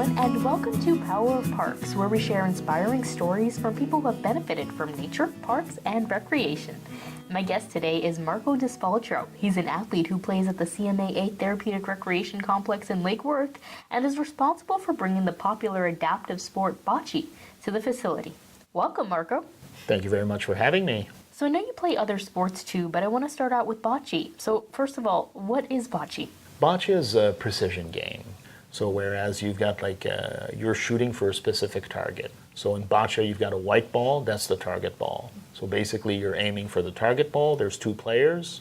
everyone, and welcome to Power of Parks, where we share inspiring stories from people who have benefited from nature, parks, and recreation. My guest today is Marco Dispaltro. He's an athlete who plays at the CMAA Therapeutic Recreation Complex in Lake Worth and is responsible for bringing the popular adaptive sport Bocce to the facility. Welcome, Marco. Thank you very much for having me. So I know you play other sports too, but I want to start out with Bocce. So first of all, what is Bocce? Bocce is a precision game. So whereas you've got you're shooting for a specific target. So in Bocce, you've got a white ball, that's the target ball. So basically you're aiming for the target ball. There's two players.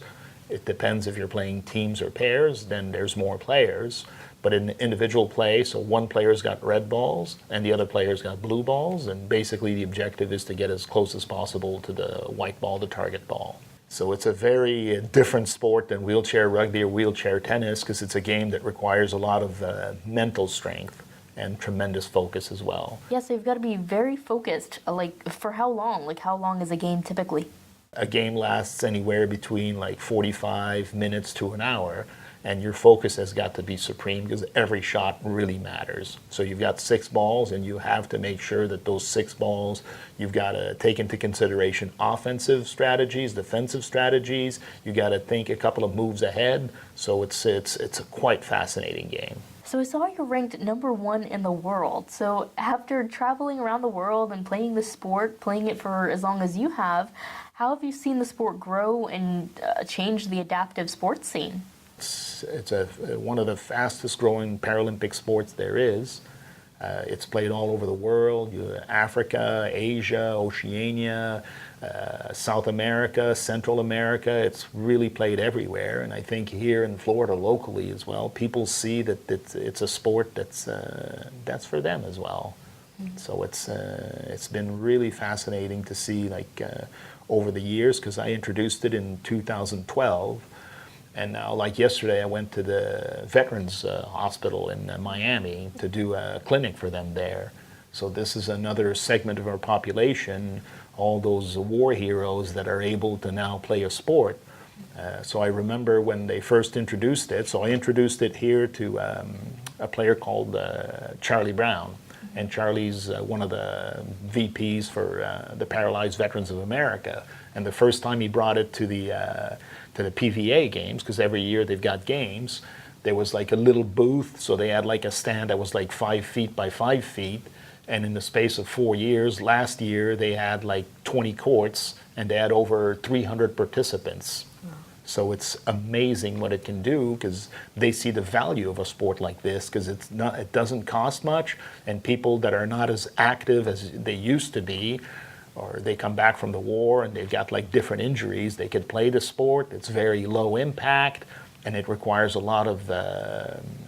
It depends if you're playing teams or pairs, then there's more players. But in individual play, so one player's got red balls and the other player's got blue balls. And basically the objective is to get as close as possible to the white ball, the target ball. So it's a very different sport than wheelchair rugby or wheelchair tennis because it's a game that requires a lot of mental strength and tremendous focus as well. Yeah, so you've got to be very focused. For how long? How long is a game typically? A game lasts anywhere between 45 minutes to an hour, and your focus has got to be supreme because every shot really matters. So you've got 6 balls, and you have to make sure that those 6 balls, you've got to take into consideration offensive strategies, defensive strategies. You got to think a couple of moves ahead. So it's a quite fascinating game. So I saw you're ranked #1 in the world. So after traveling around the world and playing the sport, playing it for as long as you have, how have you seen the sport grow and change the adaptive sports scene? It's one of the fastest growing Paralympic sports there is. It's played all over the world, Africa, Asia, Oceania, South America, Central America. It's really played everywhere. And I think here in Florida locally as well, people see that it's a sport that's for them as well. Mm-hmm. So it's been really fascinating to see over the years because I introduced it in 2012. And now, yesterday, I went to the Veterans Hospital in Miami to do a clinic for them there. So this is another segment of our population, all those war heroes that are able to now play a sport. So I remember when they first introduced it, so I introduced it here to a player called Charlie Brown. And Charlie's one of the VPs for the Paralyzed Veterans of America. And the first time he brought it to the PVA games, because every year they've got games, there was a little booth, so they had a stand that was 5 feet by 5 feet, and in the space of 4 years, last year they had 20 courts, and they had over 300 participants. Wow. So it's amazing what it can do, because they see the value of a sport like this, because it doesn't cost much, and people that are not as active as they used to be, or they come back from the war and they've got different injuries, they can play the sport. It's very low impact and it requires a lot of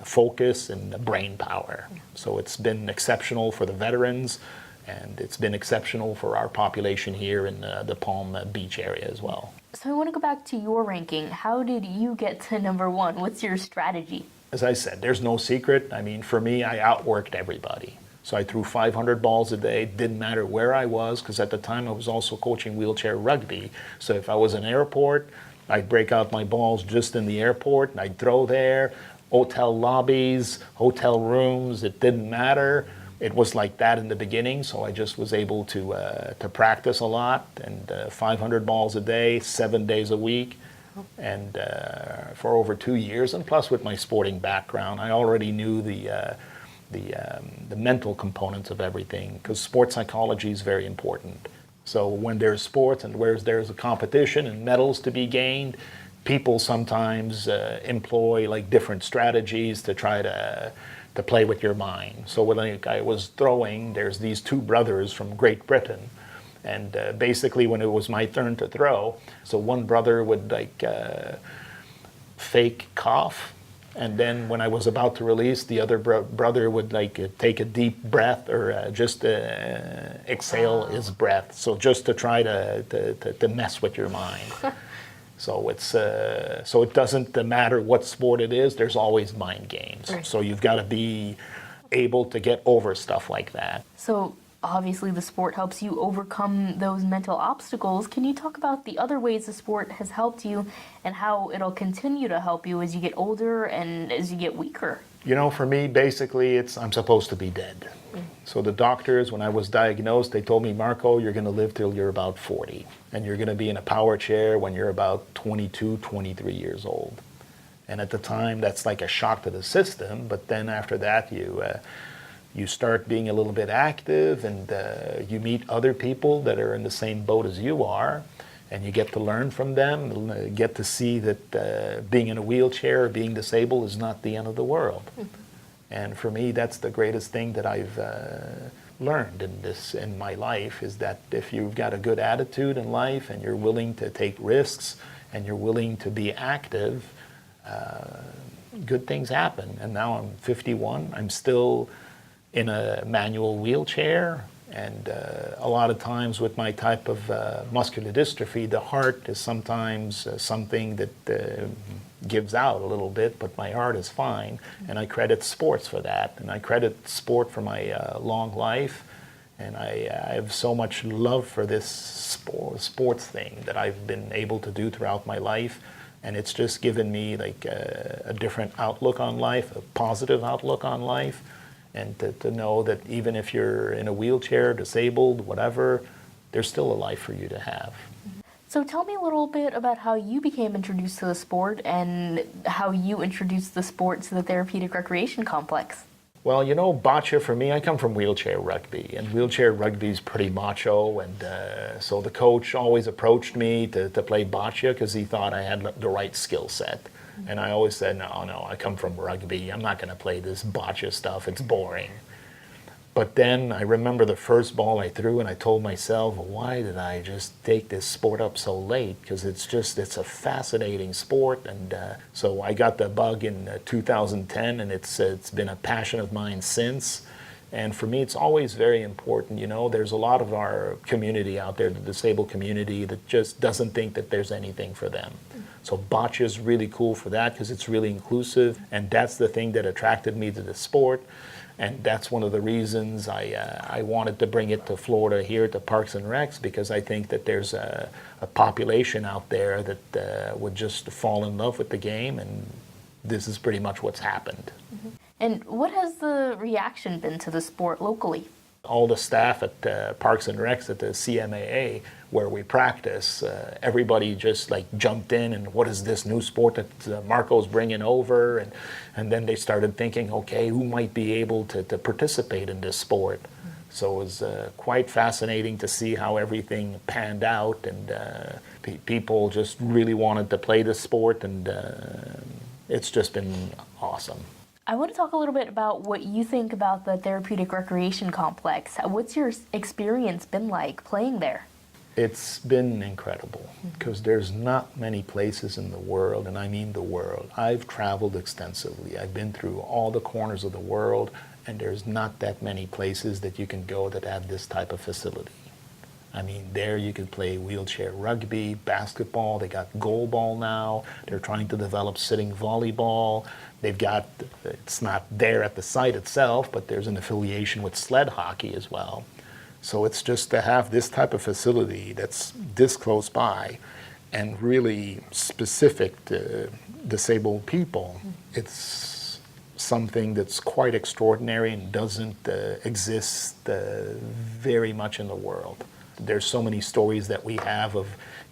focus and brain power. So it's been exceptional for the veterans and it's been exceptional for our population here in the Palm Beach area as well. So I want to go back to your ranking. How did you get to #1? What's your strategy? As I said, there's no secret. I mean, for me, I outworked everybody. So I threw 500 balls a day, didn't matter where I was, because at the time I was also coaching wheelchair rugby. So if I was in an airport, I'd break out my balls just in the airport, and I'd throw there, hotel lobbies, hotel rooms, it didn't matter. It was like that in the beginning, so I just was able to practice a lot, and 500 balls a day, 7 days a week, and for over 2 years. And plus with my sporting background, I already knew the mental components of everything, because sports psychology is very important. So when there's sports and where there's a competition and medals to be gained, people sometimes employ different strategies to try to play with your mind. So when I was throwing, there's these 2 brothers from Great Britain, and basically when it was my turn to throw, so one brother would fake cough. And then when I was about to release, the other brother would take a deep breath or just exhale his breath. So just to try to mess with your mind. So so it doesn't matter what sport it is. There's always mind games. Right. So you've got to be able to get over stuff like that. So Obviously, the sport helps you overcome those mental obstacles. Can you talk about the other ways the sport has helped you and how it'll continue to help you as you get older and as you get weaker? You know, for me, basically, I'm supposed to be dead. So the doctors, when I was diagnosed, they told me, Marco, you're going to live till you're about 40, and you're going to be in a power chair when you're about 22, 23 years old. And at the time, that's like a shock to the system. But then after that, you start being a little bit active, and you meet other people that are in the same boat as you are, and you get to learn from them, get to see that being in a wheelchair or being disabled is not the end of the world. And for me, that's the greatest thing that I've learned in my life, is that if you've got a good attitude in life and you're willing to take risks and you're willing to be active, good things happen. And now I'm 51. I'm still in a manual wheelchair, and a lot of times with my type of muscular dystrophy, the heart is sometimes something that gives out a little bit, but my heart is fine, and I credit sports for that, and I credit sport for my long life, and I have so much love for this sports thing that I've been able to do throughout my life, and it's just given me like a different outlook on life, a positive outlook on life, and to know that even if you're in a wheelchair, disabled, whatever, there's still a life for you to have. So tell me a little bit about how you became introduced to the sport and how you introduced the sport to the Therapeutic Recreation Complex. Well, you know, Boccia for me, I come from wheelchair rugby, and wheelchair rugby is pretty macho, and so the coach always approached me to play Boccia because he thought I had the right skill set. And I always said, no, I come from rugby. I'm not going to play this Boccia stuff. It's boring. But then I remember the first ball I threw, and I told myself, why did I just take this sport up so late? Because it's a fascinating sport. And so I got the bug in 2010, and it's been a passion of mine since. And for me, it's always very important. You know, there's a lot of our community out there, the disabled community, that just doesn't think that there's anything for them. So Boccia is really cool for that because it's really inclusive, and that's the thing that attracted me to the sport. And that's one of the reasons I wanted to bring it to Florida here to Parks and Recs, because I think that there's a population out there that would just fall in love with the game, and this is pretty much what's happened. Mm-hmm. And what has the reaction been to the sport locally? All the staff at Parks and Recs at the CMAA, where we practice, everybody just like jumped in, and what is this new sport that Marco's bringing over? And then they started thinking, okay, who might be able to participate in this sport? Mm-hmm. So it was quite fascinating to see how everything panned out, and people just really wanted to play this sport, and it's just been awesome. I want to talk a little bit about what you think about the Therapeutic Recreation Complex. What's your experience been like playing there? It's been incredible because there's not many places in the world, and I mean the world. I've traveled extensively. I've been through all the corners of the world, and there's not that many places that you can go that have this type of facility. I mean, there you can play wheelchair rugby, basketball. They got goalball now. They're trying to develop sitting volleyball. They've got, it's not there at the site itself, but there's an affiliation with sled hockey as well. So it's just to have this type of facility that's this close by and really specific to disabled people. It's something that's quite extraordinary and doesn't exist very much in the world. There's so many stories that we have of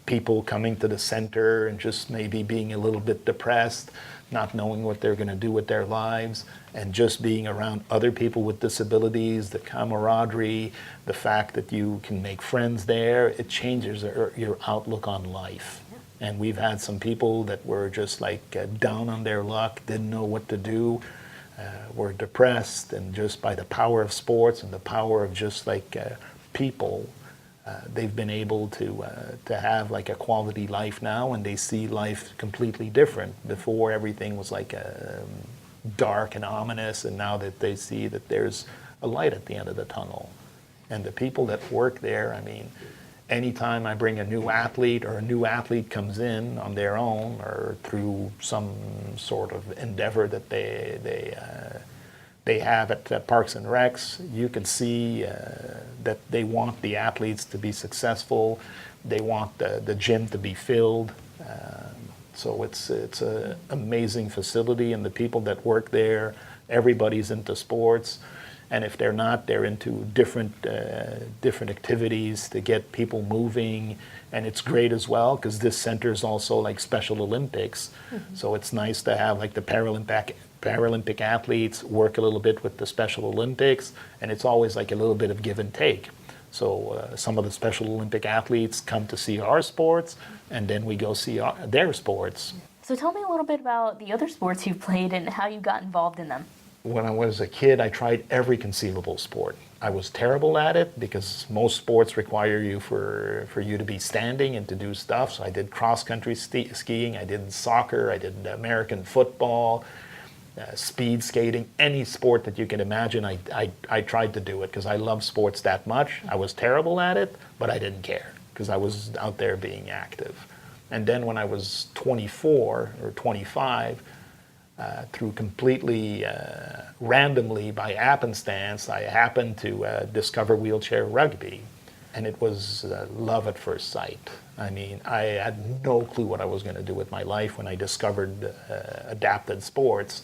people coming to the center and just maybe being a little bit depressed, not knowing what they're going to do with their lives, and just being around other people with disabilities, the camaraderie, the fact that you can make friends there, it changes your outlook on life. And we've had some people that were just like down on their luck, didn't know what to do, were depressed, and just by the power of sports and the power of just like people, they've been able to have like a quality life now, and they see life completely different. Before, everything was like dark and ominous, and now that they see that there's a light at the end of the tunnel. And the people that work there, I mean, anytime I bring a new athlete or a new athlete comes in on their they have at Parks and Recs, you can see that they want the athletes to be successful. They want the gym to be filled. So it's an amazing facility, and the people that work there, everybody's into sports. And if they're not, they're into different activities to get people moving. And it's great as well because this center is also like Special Olympics. So it's nice to have like the Paralympic athletes work a little bit with the Special Olympics, and it's always like a little bit of give and take. So some of the Special Olympic athletes come to see our sports, and then we go see their sports. So tell me a little bit about the other sports you've played and how you got involved in them. When I was a kid, I tried every conceivable sport. I was terrible at it because most sports require you for you to be standing and to do stuff. So I did cross-country skiing, I did soccer, I did American football, speed skating, any sport that you can imagine. I tried to do it because I love sports that much. I was terrible at it, but I didn't care because I was out there being active. And then when I was 24 or 25, through completely randomly by happenstance, I happened to discover wheelchair rugby, and it was love at first sight. I mean, I had no clue what I was going to do with my life when I discovered adapted sports,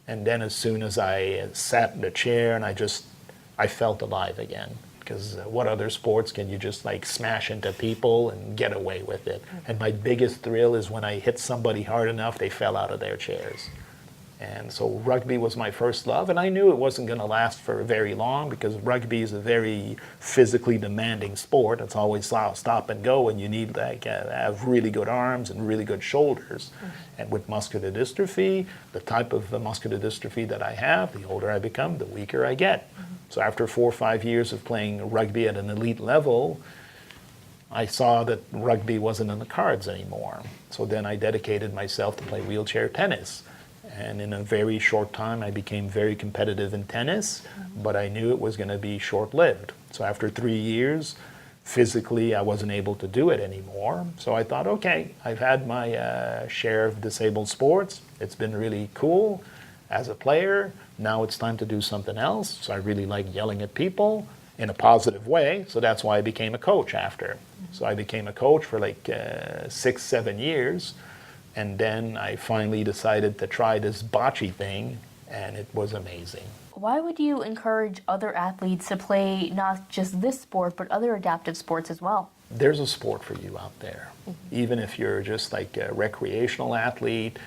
and then as soon as I sat in the chair and I felt alive again. Because what other sports can you just like smash into people and get away with it? And my biggest thrill is when I hit somebody hard enough, they fell out of their chairs. And so rugby was my first love, and I knew it wasn't going to last for very long because rugby is a very physically demanding sport. It's always stop and go, and you need like have really good arms and really good shoulders. And with muscular dystrophy, the type of muscular dystrophy that I have, the older I become, the weaker I get. So after 4 or 5 years of playing rugby at an elite level, I saw that rugby wasn't in the cards anymore. So then I dedicated myself to play wheelchair tennis. And in a very short time, I became very competitive in tennis, but I knew it was going to be short-lived. So after 3 years, physically, I wasn't able to do it anymore. So I thought, okay, I've had my share of disabled sports. It's been really cool as a player. Now it's time to do something else. So I really like yelling at people in a positive way. So that's why I became a coach after. So I became a coach for like 6, 7 years. And then I finally decided to try this bocce thing, and it was amazing. Why would you encourage other athletes to play not just this sport, but other adaptive sports as well? There's a sport for you out there. Even if you're just like a recreational athlete,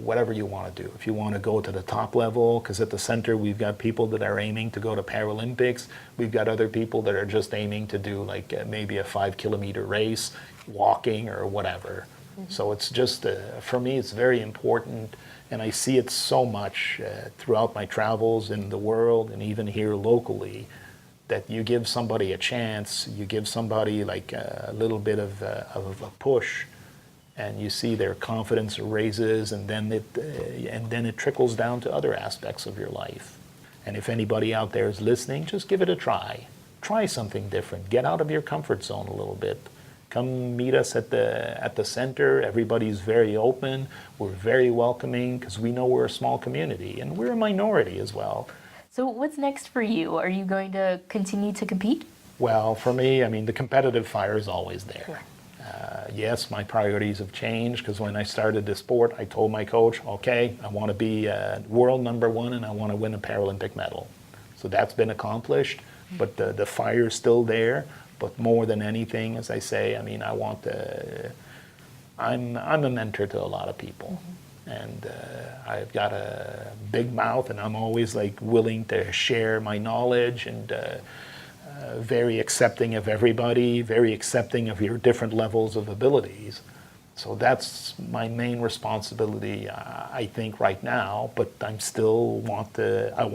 whatever you want to do. If you want to go to the top level, because at the center we've got people that are aiming to go to Paralympics. We've got other people that are just aiming to do like maybe a 5-kilometer race, walking or whatever. So it's just, for me, it's very important, and I see it so much throughout my travels in the world and even here locally, that you give somebody a chance, you give somebody like a little bit of a push, and you see their confidence raises, and then it trickles down to other aspects of your life. And if anybody out there is listening, just give it a try. Try something different. Get out of your comfort zone a little bit. Come meet us at the center. Everybody's very open. We're very welcoming because we know we're a small community and we're a minority as well. So what's next for you? Are you going to continue to compete? Well, for me, I mean, the competitive fire is always there. Yes, my priorities have changed because when I started this sport, I told my coach, okay, I want to be world #1 and I want to win a Paralympic medal. So that's been accomplished, but the fire is still there. But more than anything, as I say, I mean, I'm a mentor to a lot of people. And I've got a big mouth, and I'm always like willing to share my knowledge, and very accepting of everybody, very accepting of your different levels of abilities. So that's my main responsibility, I think, right now. But I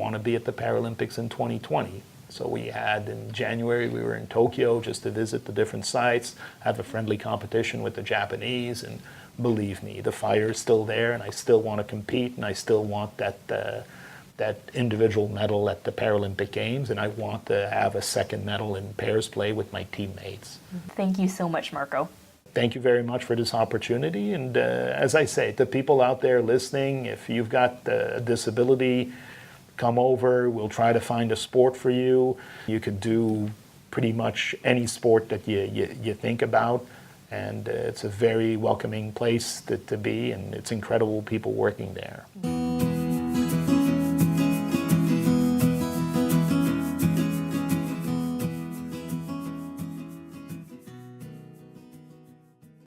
want to be at the Paralympics in 2020. So we had in January, we were in Tokyo just to visit the different sites, have a friendly competition with the Japanese, and believe me, the fire is still there, and I still want to compete, and I still want that individual medal at the Paralympic Games, and I want to have a second medal in pairs play with my teammates. Thank you so much, Marco. thank you very much for this opportunity. And as I say, to people out there listening, if you've got a disability, come over. We'll try to find a sport for you. You could do pretty much any sport that you think about. And it's a very welcoming place to be, and it's incredible people working there.